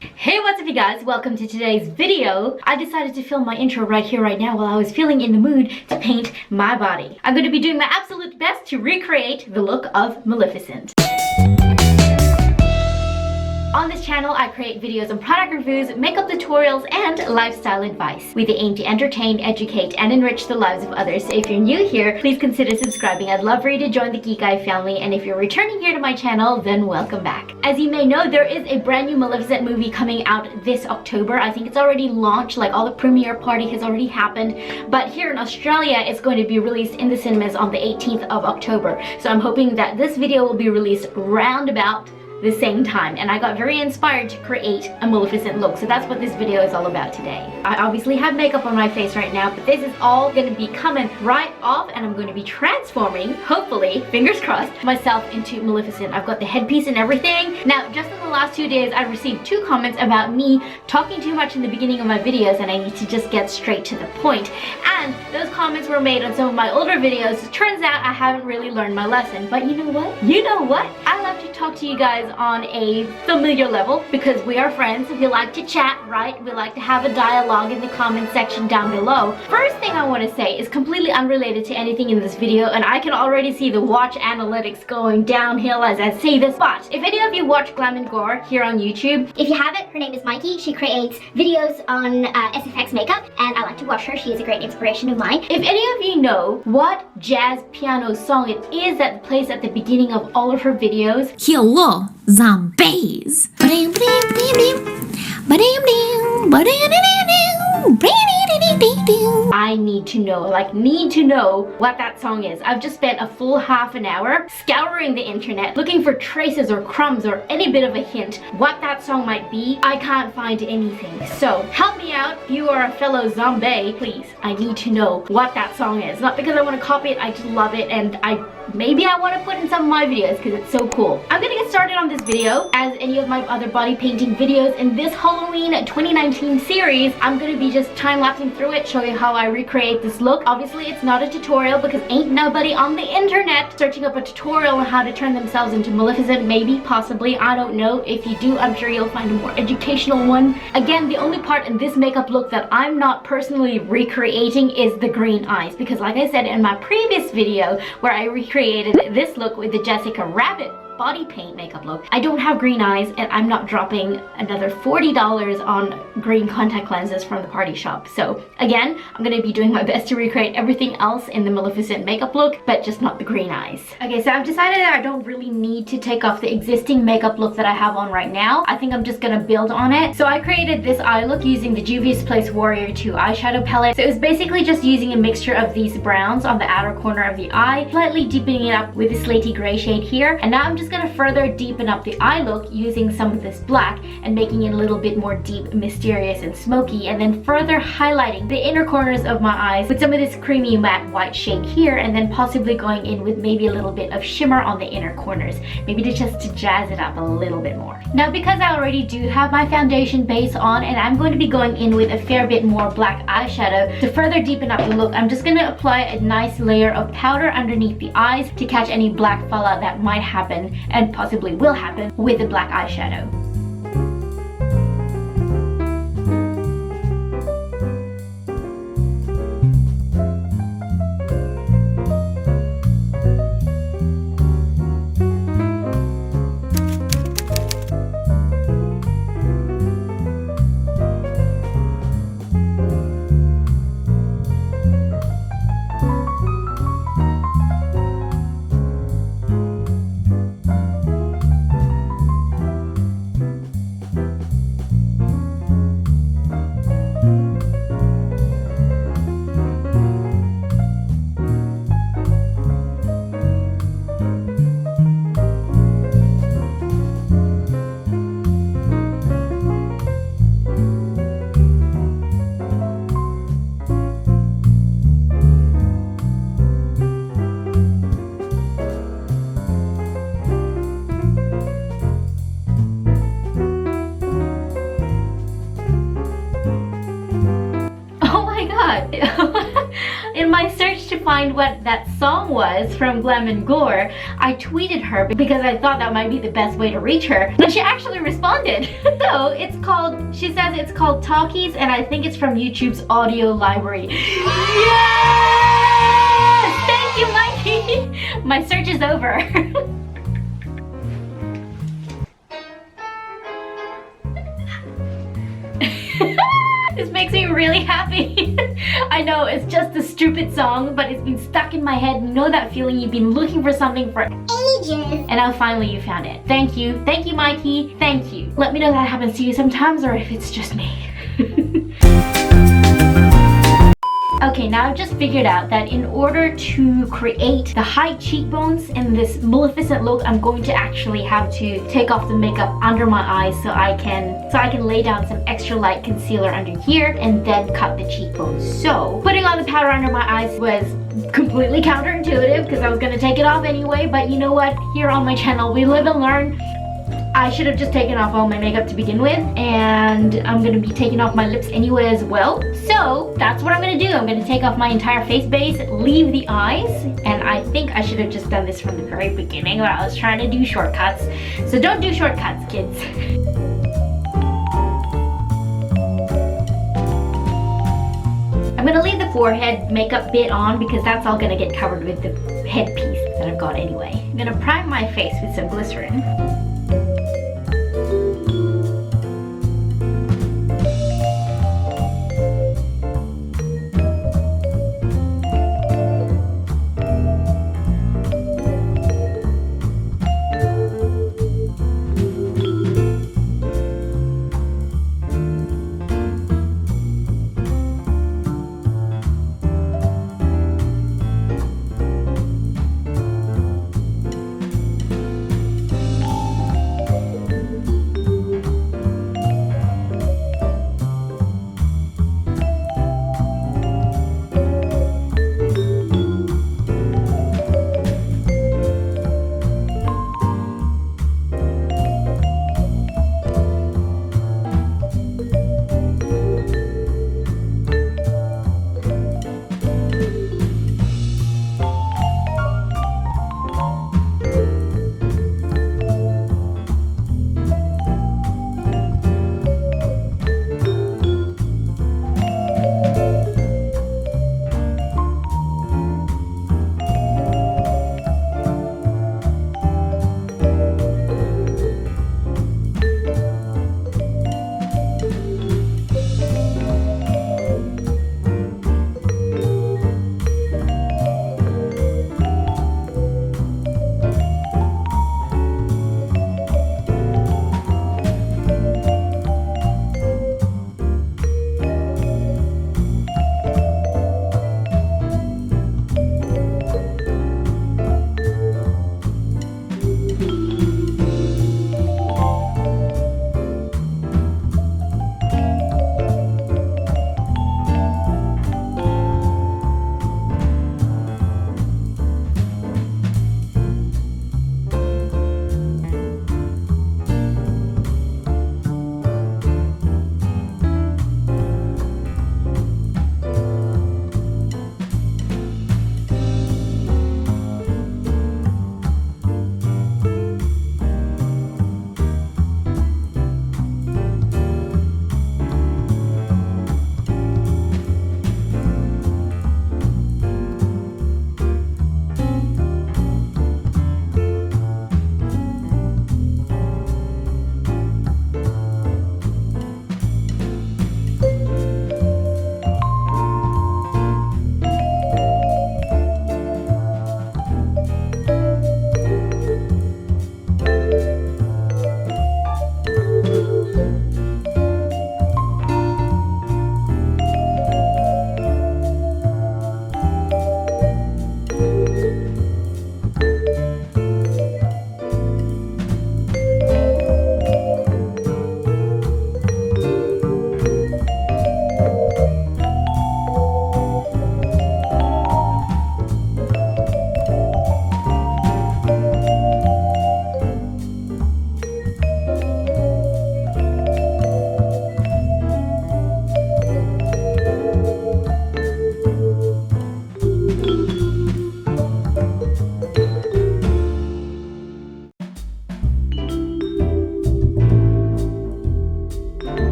Hey, what's up you guys? Welcome to today's video. I decided to film my intro right here, right now while I was feeling in the mood to paint my body. I'm going to be doing my absolute best to recreate the look of Maleficent. On this channel, I create videos on product reviews, makeup tutorials, and lifestyle advice with the aim to entertain, educate, and enrich the lives of others. So if you're new here, please consider subscribing. I'd love for you to join the Kikay family, and if you're returning here to my channel, then welcome back. As you may know, there is a brand new Maleficent movie coming out this October. I think it's already launched, like all the premiere party has already happened, but here in Australia, it's going to be released in the cinemas on the 18th of October. So I'm hoping that this video will be released round about the same time, and I got very inspired to create a Maleficent look, so that's what this video is all about today. I obviously have makeup on my face right now, but this is all going to be coming right off, and I'm going to be transforming, hopefully, fingers crossed, myself into Maleficent. I've got the headpiece and everything. Now, just in the last 2 days, I received 2 comments about me talking too much in the beginning of my videos, and I need to just get straight to the point. And those comments were made on some of my older videos. It turns out I haven't really learned my lesson, but you know what? You know what? I love to talk to you guys on a familiar level because we are friends. We like to chat, right? We like to have a dialogue in the comment section down below. First thing I want to say is completely unrelated to anything in this video, and I can already see the watch analytics going downhill as I say this, but if any of you watch Glam and Gore here on YouTube, if you haven't, her name is Mikey. She creates videos on SFX makeup, and I like to watch her. She is a great inspiration of mine. If any of you know what jazz piano song it is that plays at the beginning of all of her videos, Hello, zombies. I need to know what that song is. I've just spent a full half an hour scouring the internet looking for traces or crumbs or any bit of a hint what that song might be. I can't find anything. So help me out. If you are a fellow zombie, please. I need to know what that song is. Not because I want to copy it, I just love it, and maybe I want to put in some of my videos because it's so cool. I'm gonna get started on this video. As any of my other body painting videos in this Halloween 2019 series, I'm gonna be just time-lapsing through it, show you how I recreate this look. Obviously, it's not a tutorial because ain't nobody on the internet searching up a tutorial on how to turn themselves into Maleficent. Maybe, possibly, I don't know. If you do, I'm sure you'll find a more educational one. Again, the only part in this makeup look that I'm not personally recreating is the green eyes, because like I said in my previous video where I recreated this look with the Jessica Rabbit body paint makeup look, I don't have green eyes, and I'm not dropping another $40 on green contact lenses from the party shop. So again, I'm gonna be doing my best to recreate everything else in the Maleficent makeup look, but just not the green eyes. Okay, so I've decided that I don't really need to take off the existing makeup look that I have on right now. I think I'm just gonna build on it. So I created this eye look using the Juvia's Place Warrior 2 eyeshadow palette. So it was basically just using a mixture of these browns on the outer corner of the eye, slightly deepening it up with a slatey gray shade here, and now I'm just gonna further deepen up the eye look using some of this black and making it a little bit more deep, mysterious, and smoky, and then further highlighting the inner corners of my eyes with some of this creamy matte white shade here, and then possibly going in with maybe a little bit of shimmer on the inner corners, maybe to jazz it up a little bit more. Now, because I already do have my foundation base on, and I'm going to be going in with a fair bit more black eyeshadow to further deepen up the look, I'm just going to apply a nice layer of powder underneath the eyes to catch any black fallout that might happen and possibly will happen with the black eyeshadow. In my search to find what that song was from Glam and Gore, I tweeted her because I thought that might be the best way to reach her. And she actually responded. So it's called, she says it's called Talkies, and I think it's from YouTube's audio library. Yes! Thank you, Mikey! My search is over. This makes me really happy. I know it's just a stupid song, but it's been stuck in my head. You know that feeling you've been looking for something for Ages. and now finally you found it. Thank you. Thank you, Mikey. Thank you. Let me know if that happens to you sometimes or if it's just me. Okay, now I've just figured out that in order to create the high cheekbones in this Maleficent look, I'm going to actually have to take off the makeup under my eyes so I can lay down some extra light concealer under here and then cut the cheekbones. So putting on the powder under my eyes was completely counterintuitive because I was gonna take it off anyway, but you know what? Here on my channel, we live and learn. I should have just taken off all my makeup to begin with, and I'm gonna be taking off my lips anyway as well. So that's what I'm gonna do. I'm gonna take off my entire face base, leave the eyes, and I think I should have just done this from the very beginning, but I was trying to do shortcuts. So don't do shortcuts, kids. I'm gonna leave the forehead makeup bit on because that's all gonna get covered with the headpiece that I've got anyway. I'm gonna prime my face with some glycerin.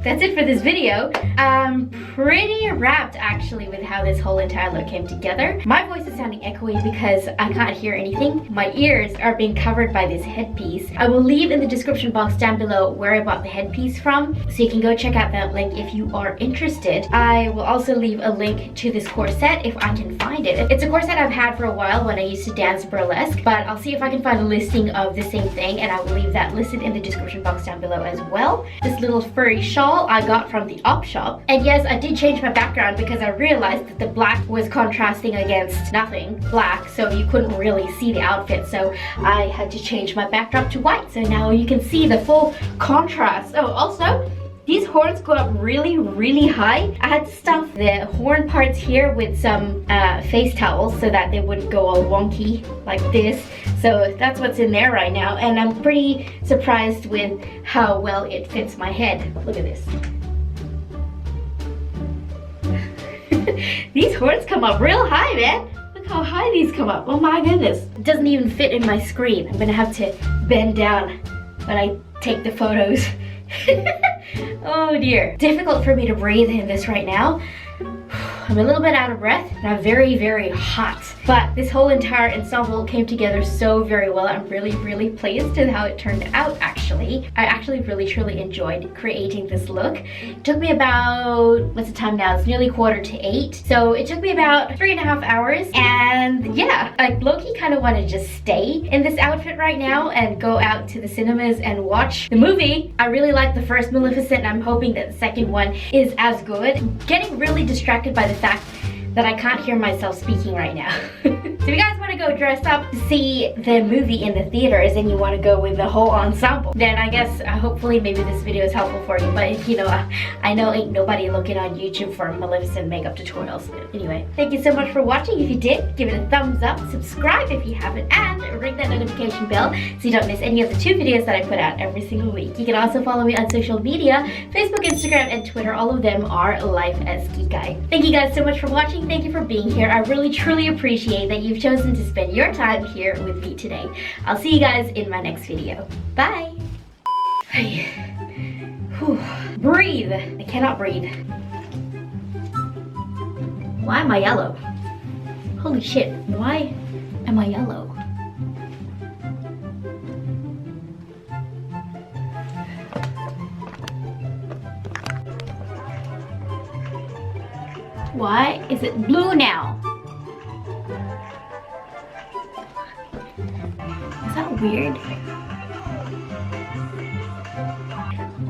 that's it for this video. I'm pretty wrapped actually with how this whole entire look came together. My voice is sounding echoey because I can't hear anything. My ears are being covered by this headpiece. I will leave in the description box down below where I bought the headpiece from, so you can go check out that link if you are interested. I will also leave a link to this corset if I can find it. It's a corset I've had for a while when I used to dance burlesque, but I'll see if I can find a listing of the same thing, and I will leave that listed in the description box down below as well. This little furry shawl I got from the op shop. And yes, I did change my background because I realized that the black was contrasting against nothing black, so you couldn't really see the outfit, so I had to change my backdrop to white, so now you can see the full contrast. Oh, also, these horns go up really high. I had to stuff the horn parts here with some face towels so that they wouldn't go all wonky like this. So that's what's in there right now, and I'm pretty surprised with how well it fits my head. Look at this. These horns come up real high, man. Look how high these come up. Oh my goodness. It doesn't even fit in my screen. I'm gonna have to bend down when I take the photos. Oh dear. Difficult for me to breathe in this right now. I'm a little bit out of breath and I'm very hot. But this whole entire ensemble came together so very well. I'm really pleased with how it turned out actually. I actually really truly enjoyed creating this look. It took me about, what's the time now? It's nearly 7:45. So it took me about 3.5 hours, and yeah, like low-key kind of want to just stay in this outfit right now and go out to the cinemas and watch the movie. I really like the first Maleficent and I'm hoping that the second one is as good. I'm getting really distracted by the fact that I can't hear myself speaking right now. So if you guys want to go dress up to see the movie in the theaters and you want to go with the whole ensemble, then I guess hopefully maybe this video is helpful for you. But you know, I know ain't nobody looking on YouTube for Maleficent makeup tutorials. Anyway, thank you so much for watching. If you did, give it a thumbs up, subscribe if you haven't, and ring that notification bell so you don't miss any of the 2 videos that I put out every single week. You can also follow me on social media, Facebook, Instagram, and Twitter. All of them are lifeaskikay. Thank you guys so much for watching. Thank you for being here. I really truly appreciate that you've chosen to spend your time here with me today. I'll see you guys in my next video. Bye. Whew. Breathe. I cannot breathe. Why am I yellow? Holy shit, why am I yellow? Why is it blue now? Is that weird?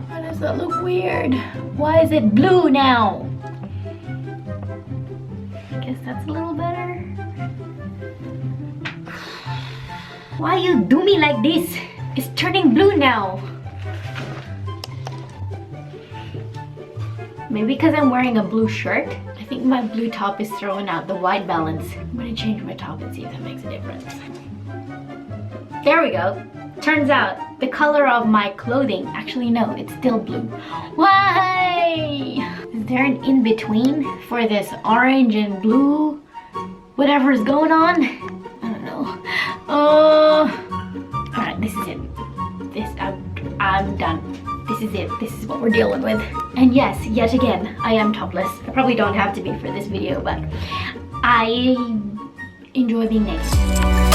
Why does that look weird? Why is it blue now? I guess that's a little better. Why you do me like this? It's turning blue now. Maybe because I'm wearing a blue shirt. I think my blue top is throwing out the white balance. I'm gonna change my top and see if that makes a difference. There we go. Turns out the color of my clothing, actually no, it's still blue. Why? Is there an in-between for this orange and blue? Whatever's going on? I don't know. Alright, this is it. I'm done. This is it. This is what we're dealing with. And yes, yet again, I am topless. I probably don't have to be for this video, but I enjoy being naked.